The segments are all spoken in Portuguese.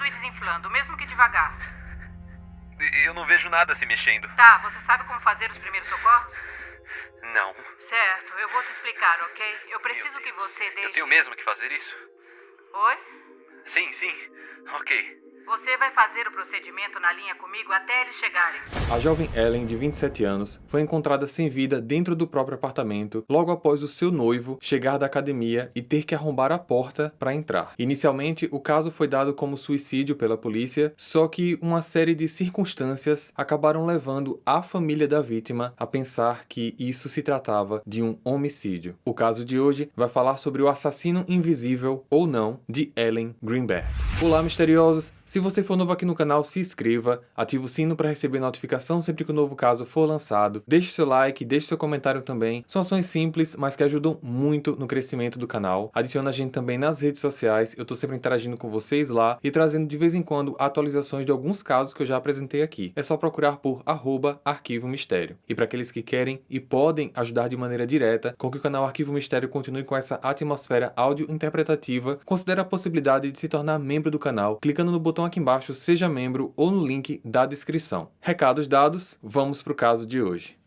e desinflando, mesmo que devagar. Eu não vejo nada se mexendo. Tá, você sabe como fazer os primeiros socorros? Não. Certo, eu vou te explicar, ok? Eu preciso que você deixe... Eu tenho mesmo que fazer isso? Oi? Sim. Ok. Você vai fazer o procedimento na linha comigo até eles chegarem. A jovem Ellen, de 27 anos, foi encontrada sem vida dentro do próprio apartamento logo após o seu noivo chegar da academia e ter que arrombar a porta para entrar. Inicialmente, o caso foi dado como suicídio pela polícia, só que uma série de circunstâncias acabaram levando a família da vítima a pensar que isso se tratava de um homicídio. O caso de hoje vai falar sobre o assassino invisível, ou não, de Ellen Greenberg. Olá, misteriosos! Se você for novo aqui no canal, se inscreva, ative o sino para receber notificação sempre que um novo caso for lançado, deixe seu like, deixe seu comentário também. São ações simples, mas que ajudam muito no crescimento do canal. Adiciona a gente também nas redes sociais, eu tô sempre interagindo com vocês lá e trazendo de vez em quando atualizações de alguns casos que eu já apresentei aqui. É só procurar por @Arquivo Mistério. E para aqueles que querem e podem ajudar de maneira direta com que o canal Arquivo Mistério continue com essa atmosfera áudio-interpretativa, considere a possibilidade de se tornar membro do canal, clicando no botão aqui embaixo, seja membro, ou no link da descrição. Recados dados, vamos para o caso de hoje.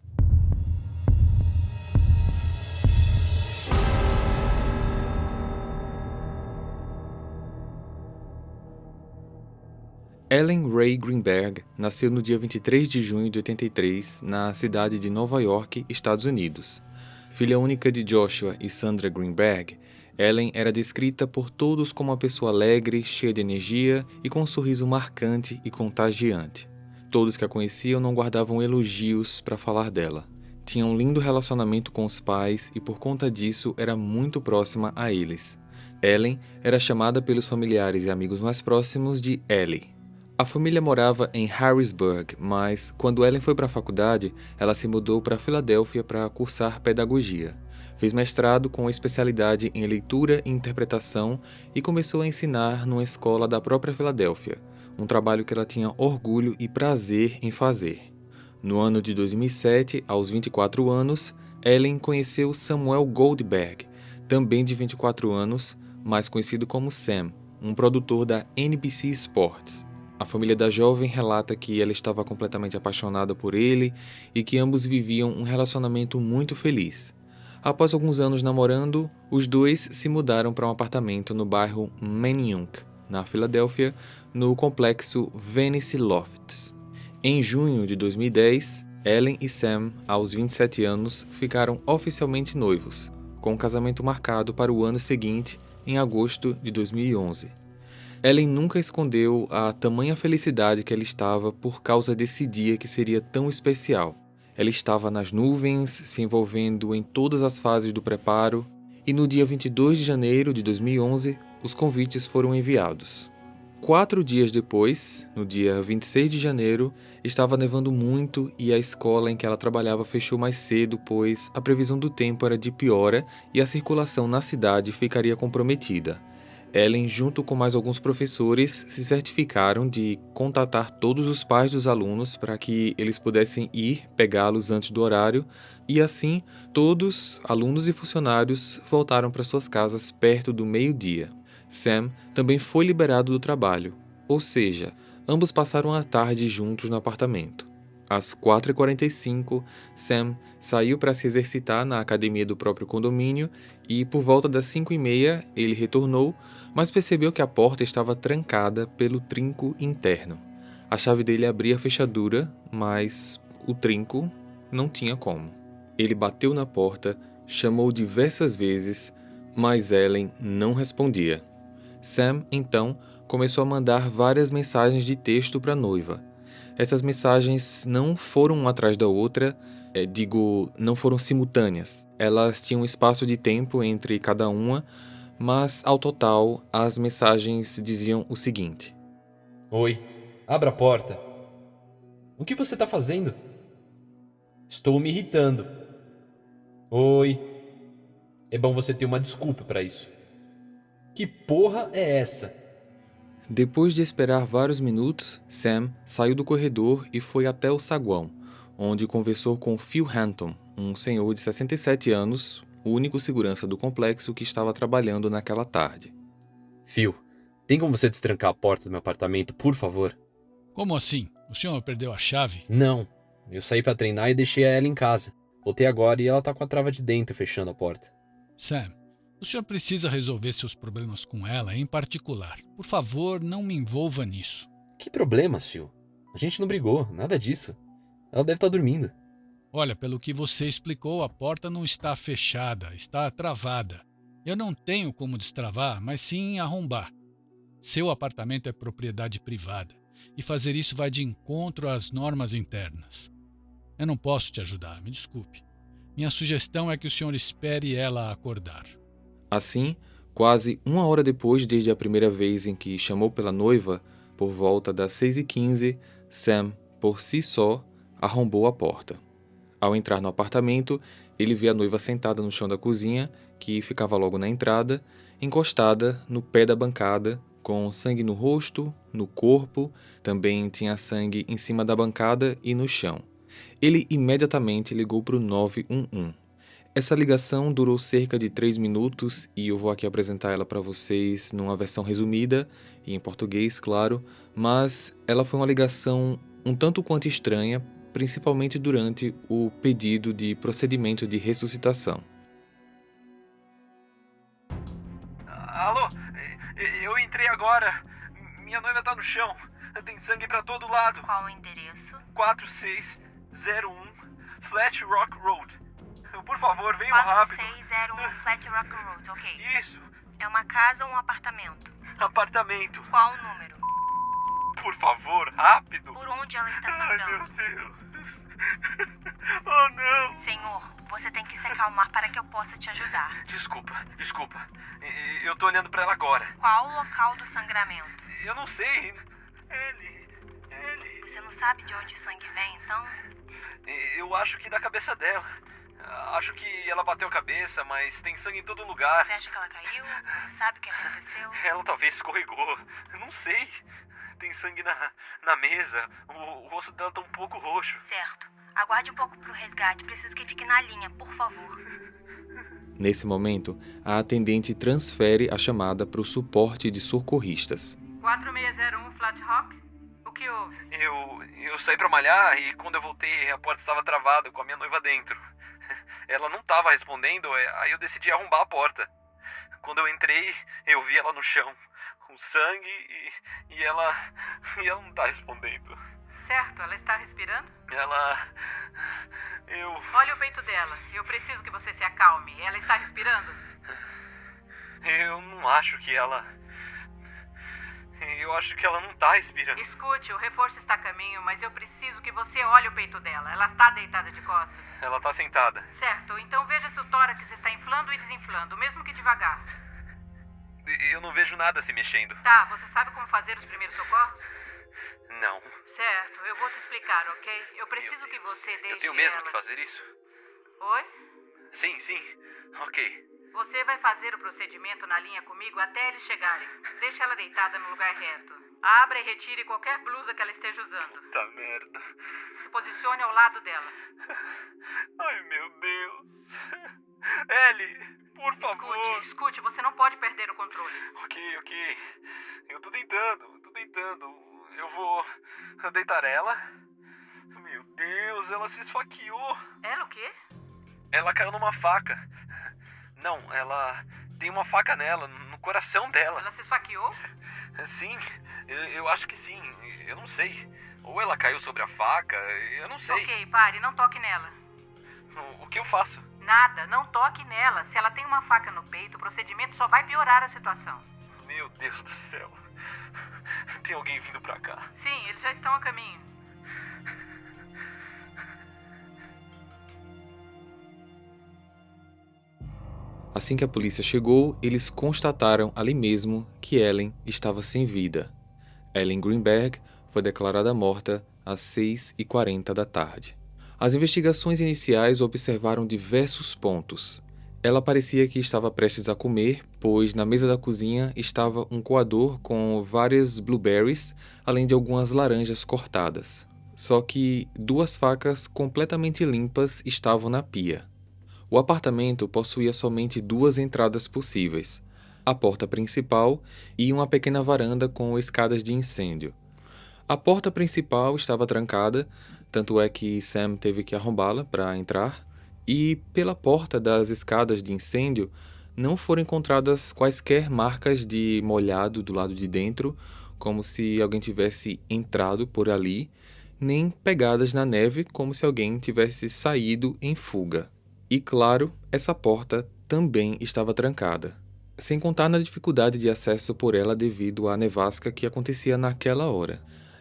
Ellen Ray Greenberg nasceu no dia 23 de junho de 83, na cidade de Nova York, Estados Unidos. Filha única de Joshua e Sandra Greenberg, Ellen era descrita por todos como uma pessoa alegre, cheia de energia e com um sorriso marcante e contagiante. Todos que a conheciam não guardavam elogios para falar dela. Tinha um lindo relacionamento com os pais e por conta disso era muito próxima a eles. Ellen era chamada pelos familiares e amigos mais próximos de Ellie. A família morava em Harrisburg, mas quando Ellen foi para a faculdade, ela se mudou para Filadélfia para cursar pedagogia. Fez mestrado com especialidade em leitura e interpretação e começou a ensinar numa escola da própria Filadélfia, um trabalho que ela tinha orgulho e prazer em fazer. No ano de 2007, aos 24 anos, Ellen conheceu Samuel Goldberg, também de 24 anos, mais conhecido como Sam, um produtor da NBC Sports. A família da jovem relata que ela estava completamente apaixonada por ele e que ambos viviam um relacionamento muito feliz. Após alguns anos namorando, os dois se mudaram para um apartamento no bairro Manayunk, na Filadélfia, no complexo Venice Lofts. Em junho de 2010, Ellen e Sam, aos 27 anos, ficaram oficialmente noivos, com o casamento marcado para o ano seguinte, em agosto de 2011. Ellen nunca escondeu a tamanha felicidade que ela estava por causa desse dia que seria tão especial. Ela estava nas nuvens, se envolvendo em todas as fases do preparo, e no dia 22 de janeiro de 2011, os convites foram enviados. 4 dias depois, no dia 26 de janeiro, estava nevando muito e a escola em que ela trabalhava fechou mais cedo, pois a previsão do tempo era de piora e a circulação na cidade ficaria comprometida. Ellen, junto com mais alguns professores, se certificaram de contatar todos os pais dos alunos para que eles pudessem ir pegá-los antes do horário, e assim, todos, alunos e funcionários, voltaram para suas casas perto do meio-dia. Sam também foi liberado do trabalho, ou seja, ambos passaram a tarde juntos no apartamento. Às 4h45, Sam saiu para se exercitar na academia do próprio condomínio e, por volta das 5h30, ele retornou, mas percebeu que a porta estava trancada pelo trinco interno. A chave dele abria a fechadura, mas o trinco não tinha como. Ele bateu na porta, chamou diversas vezes, mas Ellen não respondia. Sam, então, começou a mandar várias mensagens de texto para a noiva. Essas mensagens não foram uma atrás da outra, não foram simultâneas. Elas tinham um espaço de tempo entre cada uma, mas ao total as mensagens diziam o seguinte: Oi, abra a porta. O que você está fazendo? Estou me irritando. Oi. É bom você ter uma desculpa para isso. Que porra é essa? Depois de esperar vários minutos, Sam saiu do corredor e foi até o saguão, onde conversou com Phil Hanton, um senhor de 67 anos, o único segurança do complexo que estava trabalhando naquela tarde. Phil, Tem como você destrancar a porta do meu apartamento, por favor? Como assim? O senhor perdeu a chave? Não. Eu saí pra treinar e deixei ela em casa. Voltei agora e ela tá com a trava de dentro fechando a porta. Sam, o senhor precisa resolver seus problemas com ela em particular. Por favor, não me envolva nisso. Que problemas, Phil? A gente não brigou, nada disso. Ela deve estar dormindo. Olha, pelo que você explicou, a porta não está fechada, está travada. Eu não tenho como destravar, mas sim arrombar. Seu apartamento é propriedade privada e fazer isso vai de encontro às normas internas. Eu não posso te ajudar, me desculpe. Minha sugestão é que o senhor espere ela acordar. Assim, quase 1 hora depois desde a primeira vez em que chamou pela noiva, por volta das 6h15, Sam, por si só, arrombou a porta. Ao entrar no apartamento, ele vê a noiva sentada no chão da cozinha, que ficava logo na entrada, encostada no pé da bancada, com sangue no rosto, no corpo, também tinha sangue em cima da bancada e no chão. Ele imediatamente ligou para o 911. Essa ligação durou cerca de 3 minutos e eu vou aqui apresentar ela para vocês numa versão resumida, e em português, claro, mas ela foi uma ligação um tanto quanto estranha, principalmente durante o pedido de procedimento de ressuscitação. Alô? Eu entrei agora. Minha noiva tá no chão. Tem sangue pra todo lado. Qual o endereço? 4601 Flat Rock Road. Por favor, venham rápido. 4601 Flat Rock Road, ok. Isso, É uma casa ou um apartamento? apartamento. Qual o número? Por favor, rápido. Por onde ela está Ai, sangrando? meu Deus. Oh, não. Senhor, você tem que se acalmar para que eu possa te ajudar. Desculpa. Eu tô olhando pra ela agora. Qual o local do sangramento? Eu não sei. Ele. Você não sabe de onde o sangue vem, então? Eu acho que da cabeça dela. Acho que ela bateu a cabeça, mas tem sangue em todo lugar. Você acha que ela caiu? Você sabe o que aconteceu? Ela talvez escorregou. Não sei. Tem sangue na mesa. O rosto dela tá um pouco roxo. Certo. Aguarde um pouco pro resgate. Preciso que fique na linha, por favor. Nesse momento, a atendente transfere a chamada para o suporte de socorristas. 4601 Flat Rock? O que houve? Eu saí pra malhar e quando eu voltei a porta estava travada com a minha noiva dentro. Ela não estava respondendo, aí eu decidi arrombar a porta. Quando eu entrei, eu vi ela no chão, com sangue e ela não tá respondendo. Certo, ela está respirando? Olha o peito dela. Eu preciso que você se acalme. Ela está respirando? Eu não acho que ela... Eu acho que ela não tá respirando. Escute, o reforço está a caminho, mas eu preciso que você olhe o peito dela. Ela está deitada de costas. Ela tá sentada. Certo, então veja se o tórax está inflando e desinflando, mesmo que devagar. Eu não vejo nada se mexendo. Tá, você sabe como fazer os primeiros socorros? Não. Certo, eu vou te explicar, ok? Eu preciso que você deixe Eu tenho mesmo ela... que fazer isso? Oi? Sim. Ok. Você vai fazer o procedimento na linha comigo até eles chegarem. Deixe ela deitada no lugar reto. Abra e retire qualquer blusa que ela esteja usando. Tá merda. Se posicione ao lado dela. Ai, meu Deus. Ellie, por favor. Escute, você não pode perder o controle. Ok. Eu tô tentando. Eu vou deitar ela. Meu Deus, ela se esfaqueou. Ela o quê? Ela caiu numa faca. Não, ela tem uma faca nela, no coração dela. Ela se esfaqueou? Sim, eu acho que sim. Eu não sei. Ou ela caiu sobre a faca, eu não sei. Ok, pare, não toque nela. O que eu faço? Nada, não toque nela. Se ela tem uma faca no peito, o procedimento só vai piorar a situação. Meu Deus do céu. Tem alguém vindo pra cá. Sim, eles já estão a caminho. Assim que a polícia chegou, eles constataram ali mesmo que Ellen estava sem vida. Ellen Greenberg foi declarada morta às 6h40 da tarde. As investigações iniciais observaram diversos pontos. Ela parecia que estava prestes a comer, pois na mesa da cozinha estava um coador com várias blueberries, além de algumas laranjas cortadas. Só que 2 facas completamente limpas estavam na pia. O apartamento possuía somente 2 entradas possíveis. a porta principal e uma pequena varanda com escadas de incêndio. A porta principal estava trancada, tanto é que Sam teve que arrombá-la para entrar, e pela porta das escadas de incêndio não foram encontradas quaisquer marcas de molhado do lado de dentro, como se alguém tivesse entrado por ali, nem pegadas na neve, como se alguém tivesse saído em fuga. E claro, essa porta também estava trancada, sem contar na dificuldade de acesso por ela devido à nevasca que acontecia naquela hora.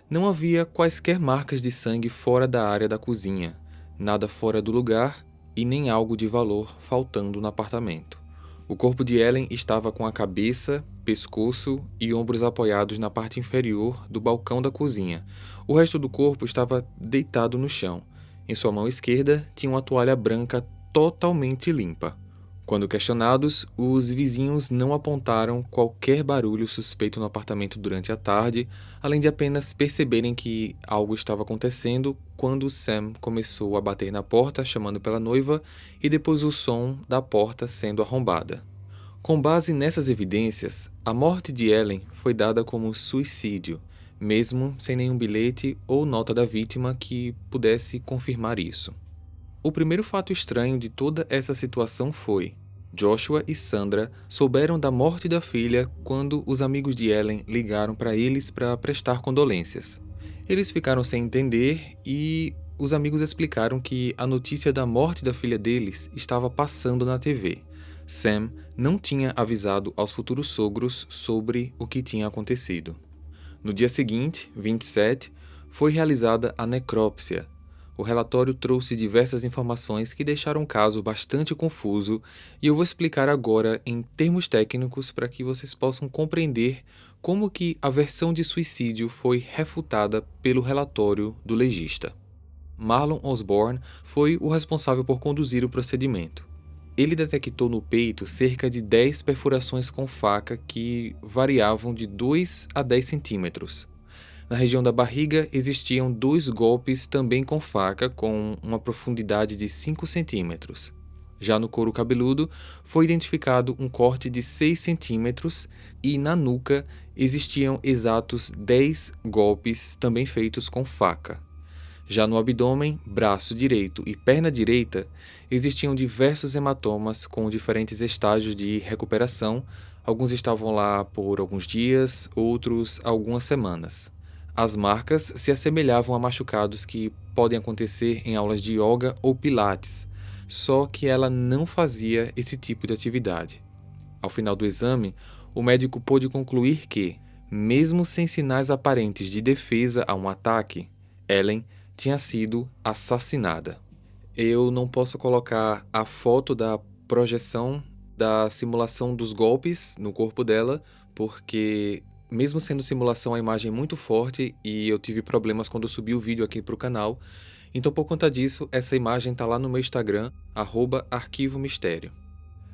Não havia quaisquer marcas de sangue fora da área da cozinha, nada fora do lugar e nem algo de valor faltando no apartamento. O corpo de Ellen estava com a cabeça, pescoço e ombros apoiados na parte inferior do balcão da cozinha. O resto do corpo estava deitado no chão. Em sua mão esquerda tinha uma toalha branca totalmente limpa. Quando questionados, os vizinhos não apontaram qualquer barulho suspeito no apartamento durante a tarde, além de apenas perceberem que algo estava acontecendo quando Sam começou a bater na porta chamando pela noiva e depois o som da porta sendo arrombada. Com base nessas evidências, a morte de Ellen foi dada como suicídio, mesmo sem nenhum bilhete ou nota da vítima que pudesse confirmar isso. O primeiro fato estranho de toda essa situação foi: Joshua e Sandra souberam da morte da filha quando os amigos de Ellen ligaram para eles para prestar condolências. Eles ficaram sem entender e os amigos explicaram que a notícia da morte da filha deles estava passando na TV. Sam não tinha avisado aos futuros sogros sobre o que tinha acontecido. No dia seguinte, 27, foi realizada a necrópsia. O relatório trouxe diversas informações que deixaram o caso bastante confuso e eu vou explicar agora em termos técnicos para que vocês possam compreender como que a versão de suicídio foi refutada pelo relatório do legista. Marlon Osborne foi o responsável por conduzir o procedimento. Ele detectou no peito cerca de 10 perfurações com faca que variavam de 2 a 10 centímetros. Na região da barriga existiam 2 golpes também com faca, com uma profundidade de 5 centímetros. Já no couro cabeludo, foi identificado um corte de 6 centímetros e na nuca existiam exatos 10 golpes também feitos com faca. Já no abdômen, braço direito e perna direita, existiam diversos hematomas com diferentes estágios de recuperação. Alguns estavam lá por alguns dias, outros algumas semanas. As marcas se assemelhavam a machucados que podem acontecer em aulas de yoga ou pilates, só que ela não fazia esse tipo de atividade. Ao final do exame, o médico pôde concluir que, mesmo sem sinais aparentes de defesa a um ataque, Ellen tinha sido assassinada. Eu não posso colocar a foto da projeção da simulação dos golpes no corpo dela, porque mesmo sendo simulação, a imagem é muito forte e eu tive problemas quando eu subi o vídeo aqui para o canal. Então, por conta disso, essa imagem está lá no meu Instagram, @arquivomistério.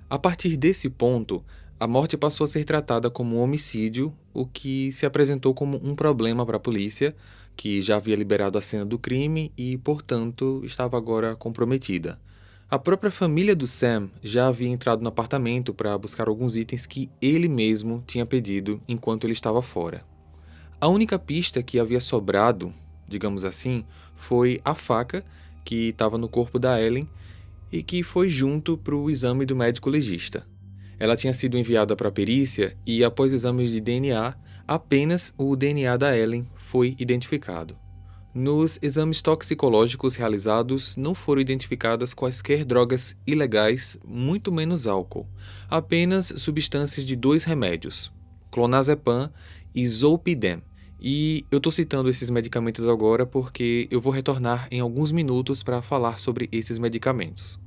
A partir desse ponto, a morte passou a ser tratada como um homicídio, o que se apresentou como um problema para a polícia, que já havia liberado a cena do crime e, portanto, estava agora comprometida. A própria família do Sam já havia entrado no apartamento para buscar alguns itens que ele mesmo tinha pedido enquanto ele estava fora. A única pista que havia sobrado, digamos assim, foi a faca que estava no corpo da Ellen e que foi junto para o exame do médico legista. Ela tinha sido enviada para a perícia e, após exames de DNA, apenas o DNA da Ellen foi identificado. Nos exames toxicológicos realizados, não foram identificadas quaisquer drogas ilegais, muito menos álcool, apenas substâncias de 2 remédios, clonazepam e zolpidem. E eu estou citando esses medicamentos agora porque eu vou retornar em alguns minutos para falar sobre esses medicamentos.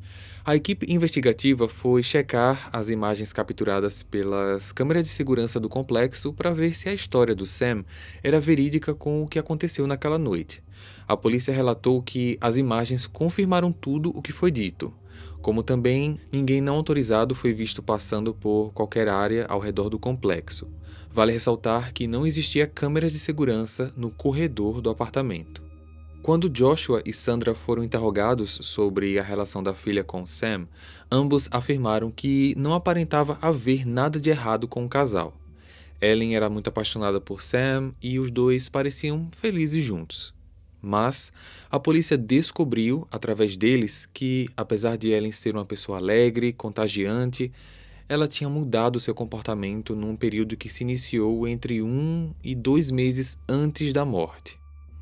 A equipe investigativa foi checar as imagens capturadas pelas câmeras de segurança do complexo para ver se a história do Sam era verídica com o que aconteceu naquela noite. A polícia relatou que as imagens confirmaram tudo o que foi dito, como também ninguém não autorizado foi visto passando por qualquer área ao redor do complexo. Vale ressaltar que não existia câmeras de segurança no corredor do apartamento. Quando Joshua e Sandra foram interrogados sobre a relação da filha com Sam, ambos afirmaram que não aparentava haver nada de errado com o casal. Ellen era muito apaixonada por Sam e os dois pareciam felizes juntos. Mas a polícia descobriu, através deles, que, apesar de Ellen ser uma pessoa alegre, contagiante, ela tinha mudado seu comportamento num período que se iniciou entre 1 e 2 meses antes da morte.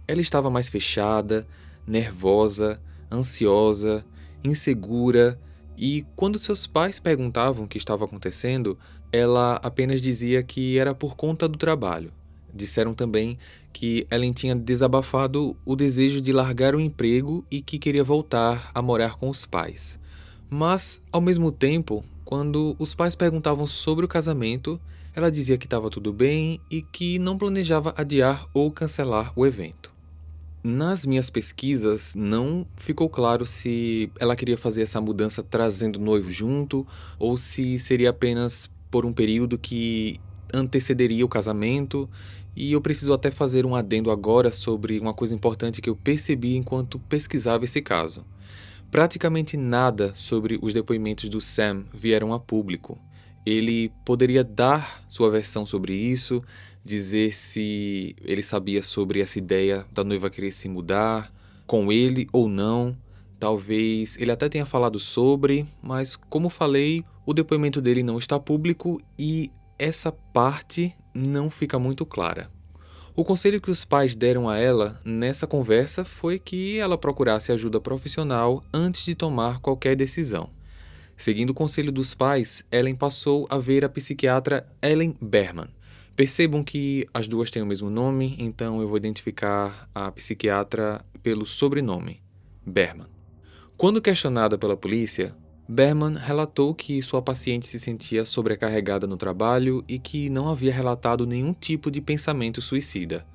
Ela estava mais fechada, nervosa, ansiosa, insegura e, quando seus pais perguntavam o que estava acontecendo, ela apenas dizia que era por conta do trabalho. Disseram também que Ellen tinha desabafado o desejo de largar o emprego e que queria voltar a morar com os pais. Mas, ao mesmo tempo, quando os pais perguntavam sobre o casamento, ela dizia que estava tudo bem e que não planejava adiar ou cancelar o evento. Nas minhas pesquisas, não ficou claro se ela queria fazer essa mudança trazendo o noivo junto ou se seria apenas por um período que antecederia o casamento. E eu preciso até fazer um adendo agora sobre uma coisa importante que eu percebi enquanto pesquisava esse caso. Praticamente nada sobre os depoimentos do Sam vieram a público. Ele poderia dar sua versão sobre isso, dizer se ele sabia sobre essa ideia da noiva querer se mudar, com ele ou não. Talvez ele até tenha falado sobre, mas como falei, o depoimento dele não está público e essa parte não fica muito clara. O conselho que os pais deram a ela nessa conversa foi que ela procurasse ajuda profissional antes de tomar qualquer decisão. Seguindo o conselho dos pais, Ellen passou a ver a psiquiatra Ellen Berman. Percebam que as duas têm o mesmo nome, então eu vou identificar a psiquiatra pelo sobrenome, Berman. Quando questionada pela polícia, Berman relatou que sua paciente se sentia sobrecarregada no trabalho e que não havia relatado nenhum tipo de pensamento suicida.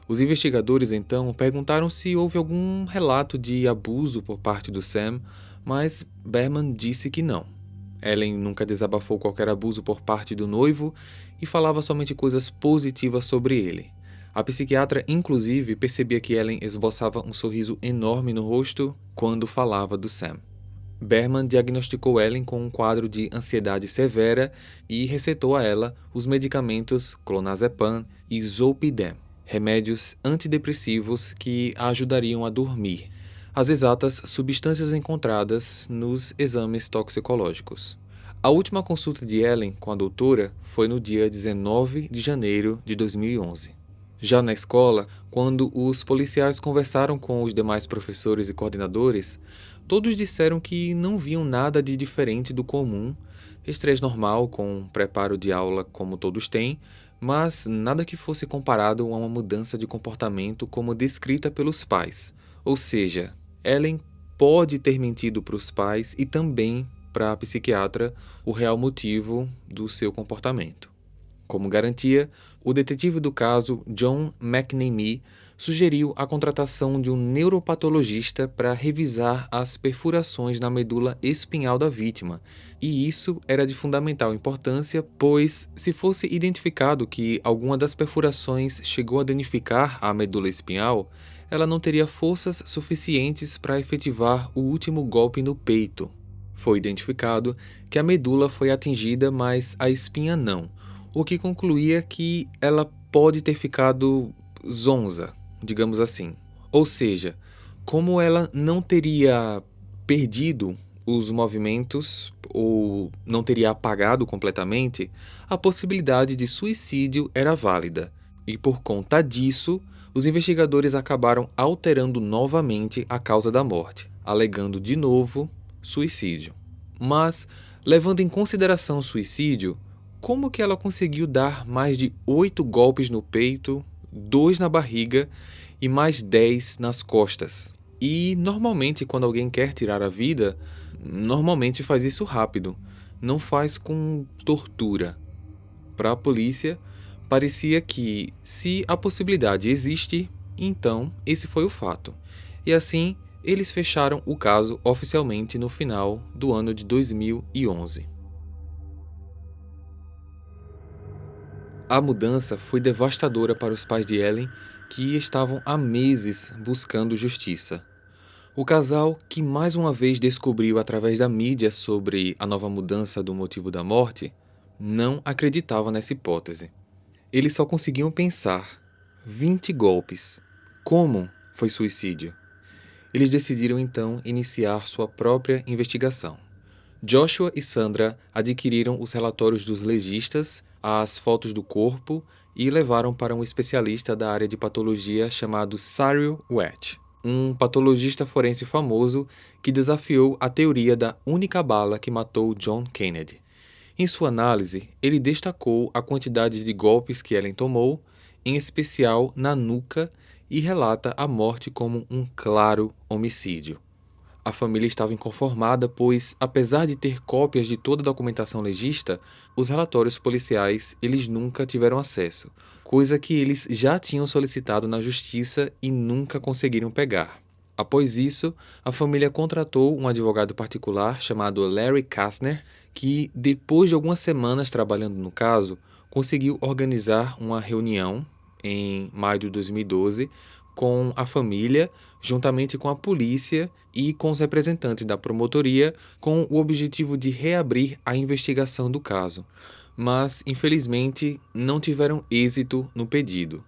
Os investigadores, então, perguntaram se houve algum relato de abuso por parte do Sam, mas Berman disse que não. Ellen nunca desabafou qualquer abuso por parte do noivo e falava somente coisas positivas sobre ele. A psiquiatra, inclusive, percebia que Ellen esboçava um sorriso enorme no rosto quando falava do Sam. Berman diagnosticou Ellen com um quadro de ansiedade severa e receitou a ela os medicamentos clonazepam e zolpidem, remédios antidepressivos que a ajudariam a dormir, as exatas substâncias encontradas nos exames toxicológicos. A última consulta de Ellen com a doutora foi no dia 19 de janeiro de 2011. Já na escola, quando os policiais conversaram com os demais professores e coordenadores, todos disseram que não viam nada de diferente do comum, estresse normal com preparo de aula como todos têm, mas nada que fosse comparado a uma mudança de comportamento como descrita pelos pais. Ou seja, Ellen pode ter mentido para os pais e também para a psiquiatra o real motivo do seu comportamento. Como garantia, o detetive do caso, John McNamee, sugeriu a contratação de um neuropatologista para revisar as perfurações na medula espinhal da vítima, e isso era de fundamental importância, pois, se fosse identificado que alguma das perfurações chegou a danificar a medula espinhal, ela não teria forças suficientes para efetivar o último golpe no peito. Foi identificado que a medula foi atingida, mas a espinha não, o que concluía que ela pode ter ficado zonza, digamos assim. Ou seja, como ela não teria perdido os movimentos ou não teria apagado completamente, a possibilidade de suicídio era válida. E por conta disso, os investigadores acabaram alterando novamente a causa da morte, alegando de novo suicídio. Mas, levando em consideração o suicídio, como que ela conseguiu dar mais de 8 golpes no peito, 2 na barriga e mais 10 nas costas? E normalmente quando alguém quer tirar a vida, normalmente faz isso rápido, não faz com tortura. Para a polícia, parecia que se a possibilidade existe, então esse foi o fato. E assim, eles fecharam o caso oficialmente no final do ano de 2011. A mudança foi devastadora para os pais de Ellen que estavam há meses buscando justiça. O casal, que mais uma vez descobriu através da mídia sobre a nova mudança do motivo da morte, não acreditava nessa hipótese. Eles só conseguiam pensar: 20 golpes. Como foi suicídio? Eles decidiram então iniciar sua própria investigação. Joshua e Sandra adquiriram os relatórios dos legistas, as fotos do corpo e levaram para um especialista da área de patologia chamado Cyril Wett, um patologista forense famoso que desafiou a teoria da única bala que matou John Kennedy. Em sua análise, ele destacou a quantidade de golpes que Ellen tomou, em especial na nuca, e relata a morte como um claro homicídio. A família estava inconformada, pois, apesar de ter cópias de toda a documentação legista, os relatórios policiais eles nunca tiveram acesso, coisa que eles já tinham solicitado na justiça e nunca conseguiram pegar. Após isso, a família contratou um advogado particular chamado Larry Kastner, que, depois de algumas semanas trabalhando no caso, conseguiu organizar uma reunião em maio de 2012 com a família, juntamente com a polícia e com os representantes da promotoria, com o objetivo de reabrir a investigação do caso. Mas, infelizmente, não tiveram êxito no pedido.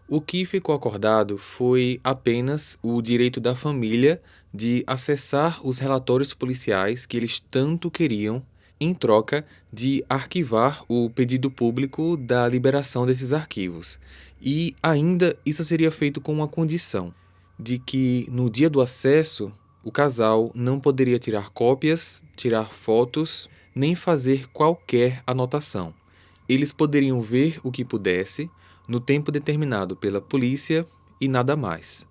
O que ficou acordado foi apenas o direito da família de acessar os relatórios policiais que eles tanto queriam, em troca de arquivar o pedido público da liberação desses arquivos. E ainda isso seria feito com uma condição, de que no dia do acesso o casal não poderia tirar cópias, tirar fotos, nem fazer qualquer anotação. Eles poderiam ver o que pudesse, no tempo determinado pela polícia, e nada mais.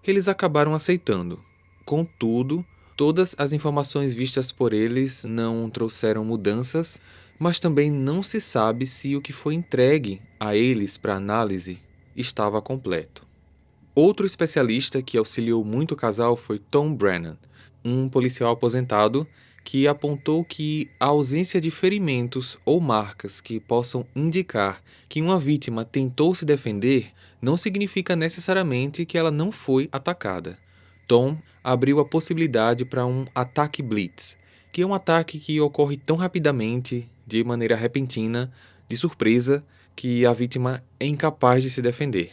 Eles acabaram aceitando. Contudo, todas as informações vistas por eles não trouxeram mudanças, mas também não se sabe se o que foi entregue a eles para análise estava completo. Outro especialista que auxiliou muito o casal foi Tom Brennan, um policial aposentado que apontou que a ausência de ferimentos ou marcas que possam indicar que uma vítima tentou se defender não significa necessariamente que ela não foi atacada. Tom abriu a possibilidade para um ataque blitz, que é um ataque que ocorre tão rapidamente, de maneira repentina, de surpresa, que a vítima é incapaz de se defender.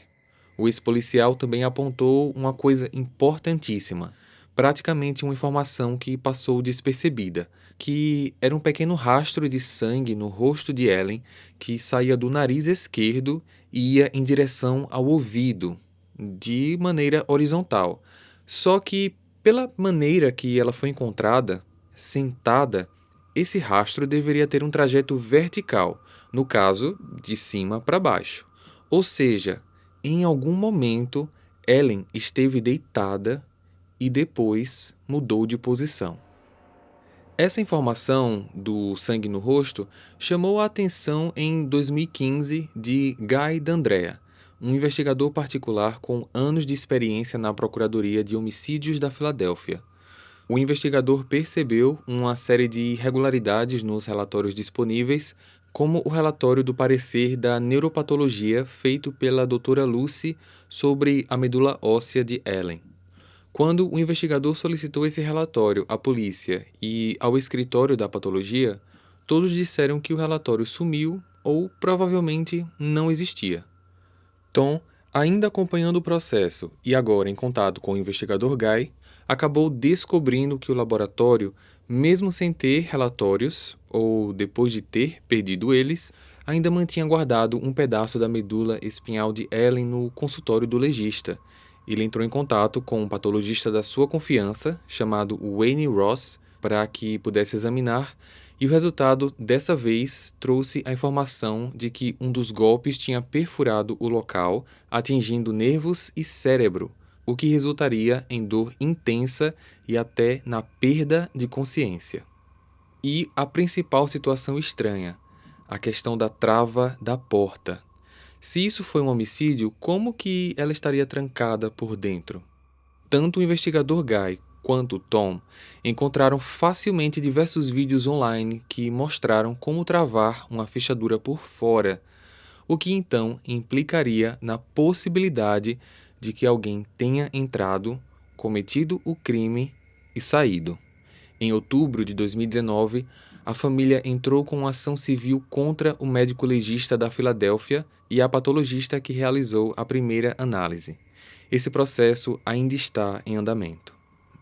O ex-policial também apontou uma coisa importantíssima, praticamente uma informação que passou despercebida, que era um pequeno rastro de sangue no rosto de Ellen que saía do nariz esquerdo e ia em direção ao ouvido, de maneira horizontal. Só que, pela maneira que ela foi encontrada, sentada, esse rastro deveria ter um trajeto vertical, no caso, de cima para baixo. Ou seja, em algum momento, Ellen esteve deitada e depois mudou de posição. Essa informação do sangue no rosto chamou a atenção em 2015 de Guy D'Andrea, um investigador particular com anos de experiência na Procuradoria de Homicídios da Filadélfia. O investigador percebeu uma série de irregularidades nos relatórios disponíveis, como o relatório do parecer da neuropatologia feito pela doutora Lucy sobre a medula óssea de Ellen. Quando o investigador solicitou esse relatório à polícia e ao escritório da patologia, todos disseram que o relatório sumiu ou provavelmente não existia. Tom, ainda acompanhando o processo e agora em contato com o investigador Guy, acabou descobrindo que o laboratório, mesmo sem ter relatórios, ou depois de ter perdido eles, ainda mantinha guardado um pedaço da medula espinhal de Ellen no consultório do legista. Ele entrou em contato com um patologista da sua confiança, chamado Wayne Ross, para que pudesse examinar, e o resultado, dessa vez, trouxe a informação de que um dos golpes tinha perfurado o local, atingindo nervos e cérebro, o que resultaria em dor intensa e até na perda de consciência. E a principal situação estranha, a questão da trava da porta. Se isso foi um homicídio, como que ela estaria trancada por dentro? Tanto o investigador Guy quanto Tom encontraram facilmente diversos vídeos online que mostraram como travar uma fechadura por fora. o que então implicaria na possibilidade de que alguém tenha entrado, cometido o crime e saído. Em outubro de 2019, a família entrou com uma ação civil contra o médico legista da Filadélfia e a patologista que realizou a primeira análise. Esse processo ainda está em andamento.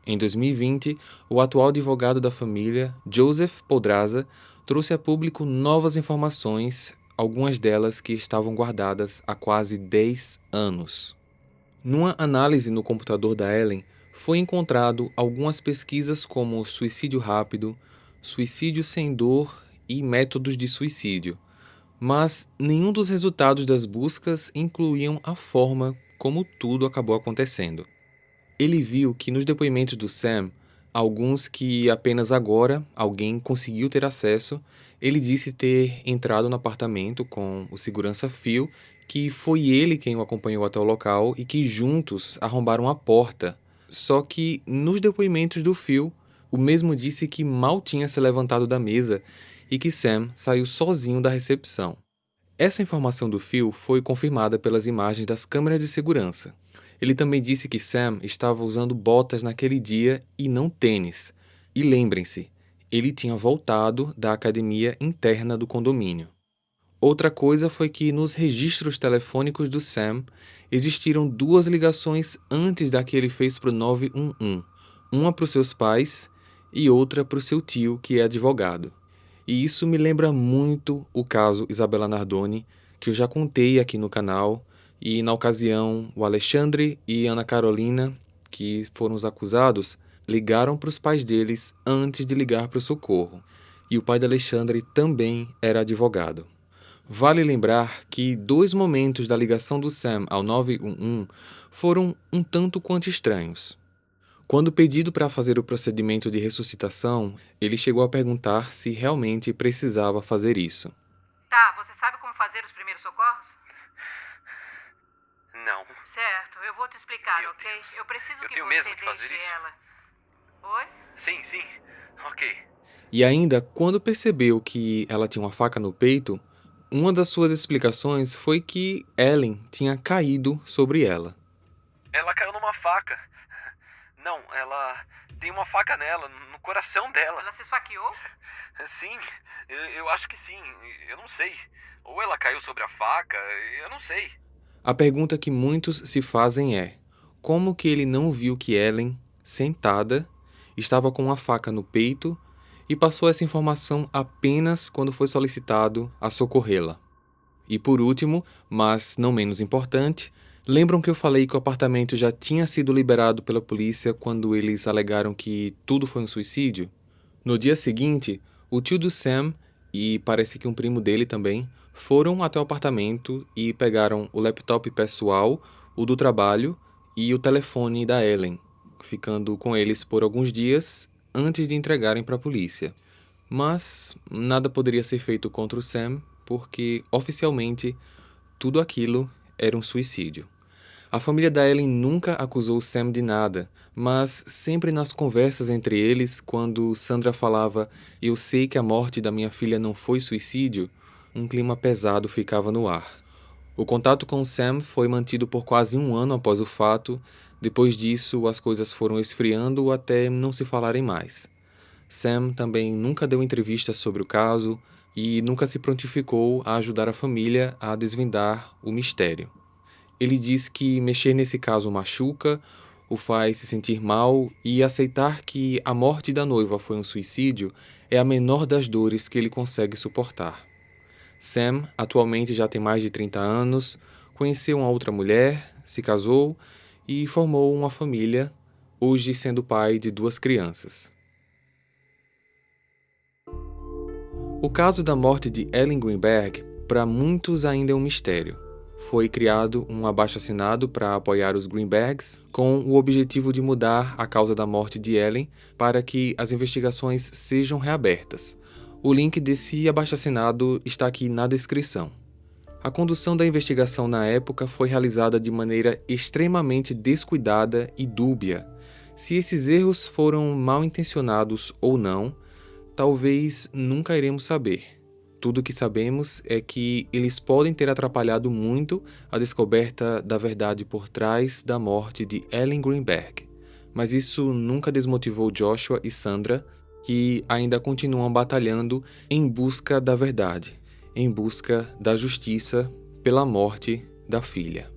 Em 2020, o atual advogado da família, Joseph Podraza, trouxe a público novas informações, algumas delas que estavam guardadas há quase 10 anos. Numa análise no computador da Ellen, foi encontrado algumas pesquisas como suicídio rápido, suicídio sem dor e métodos de suicídio, mas nenhum dos resultados das buscas incluíam a forma como tudo acabou acontecendo. Ele viu que nos depoimentos do Sam, alguns que apenas agora alguém conseguiu ter acesso, ele disse ter entrado no apartamento com o segurança Phil, que foi ele quem o acompanhou até o local e que juntos arrombaram a porta. Só que nos depoimentos do Phil, o mesmo disse que mal tinha se levantado da mesa e que Sam saiu sozinho da recepção. Essa informação do Phil foi confirmada pelas imagens das câmeras de segurança. Ele também disse que Sam estava usando botas naquele dia e não tênis. E lembrem-se, ele tinha voltado da academia interna do condomínio. Outra coisa foi que nos registros telefônicos do Sam existiram 2 ligações antes da que ele fez para o 911. Uma para os seus pais e outra para o seu tio, que é advogado. E isso me lembra muito o caso Isabella Nardoni, que eu já contei aqui no canal, e na ocasião o Alexandre e Ana Carolina, que foram os acusados, ligaram para os pais deles antes de ligar para o socorro. E o pai de Alexandre também era advogado. Vale lembrar que 2 momentos da ligação do Sam ao 911 foram um tanto quanto estranhos. Quando pedido para fazer o procedimento de ressuscitação, ele chegou a perguntar se realmente precisava fazer isso. Tá, você sabe como fazer os primeiros socorros? Não. Certo, eu vou te explicar, Meu ok? Deus. Eu preciso Eu que tenho você mesmo que fazer deixe isso? ela. Oi? Sim. Ok. E ainda, quando percebeu que ela tinha uma faca no peito, uma das suas explicações foi que Ellen tinha caído sobre ela. Ela caiu numa faca. Não, ela tem uma faca nela, no coração dela. Ela se esfaqueou? Sim, eu acho que sim. Eu não sei. Ou ela caiu sobre a faca, eu não sei. A pergunta que muitos se fazem é: como que ele não viu que Ellen, sentada, estava com uma faca no peito e passou essa informação apenas quando foi solicitado a socorrê-la? E por último, mas não menos importante, lembram que eu falei que o apartamento já tinha sido liberado pela polícia quando eles alegaram que tudo foi um suicídio? No dia seguinte, o tio do Sam, e parece que um primo dele também, foram até o apartamento e pegaram o laptop pessoal, o do trabalho e o telefone da Ellen, ficando com eles por alguns dias antes de entregarem para a polícia. Mas nada poderia ser feito contra o Sam, porque oficialmente tudo aquilo era um suicídio. A família da Ellen nunca acusou o Sam de nada, mas sempre nas conversas entre eles, quando Sandra falava "eu sei que a morte da minha filha não foi suicídio", um clima pesado ficava no ar. O contato com o Sam foi mantido por quase 1 ano após o fato. Depois disso, as coisas foram esfriando até não se falarem mais. Sam também nunca deu entrevistas sobre o caso e nunca se prontificou a ajudar a família a desvendar o mistério. Ele diz que mexer nesse caso machuca, o faz se sentir mal e aceitar que a morte da noiva foi um suicídio é a menor das dores que ele consegue suportar. Sam atualmente já tem mais de 30 anos, conheceu uma outra mulher, se casou e formou uma família, hoje sendo pai de 2 crianças. O caso da morte de Ellen Greenberg, para muitos ainda é um mistério. Foi criado um abaixo-assinado para apoiar os Greenbergs, com o objetivo de mudar a causa da morte de Ellen para que as investigações sejam reabertas. O link desse abaixo-assinado está aqui na descrição. A condução da investigação na época foi realizada de maneira extremamente descuidada e dúbia. Se esses erros foram mal intencionados ou não, talvez nunca iremos saber. Tudo o que sabemos é que eles podem ter atrapalhado muito a descoberta da verdade por trás da morte de Ellen Greenberg. Mas isso nunca desmotivou Joshua e Sandra, que ainda continuam batalhando em busca da verdade, em busca da justiça pela morte da filha.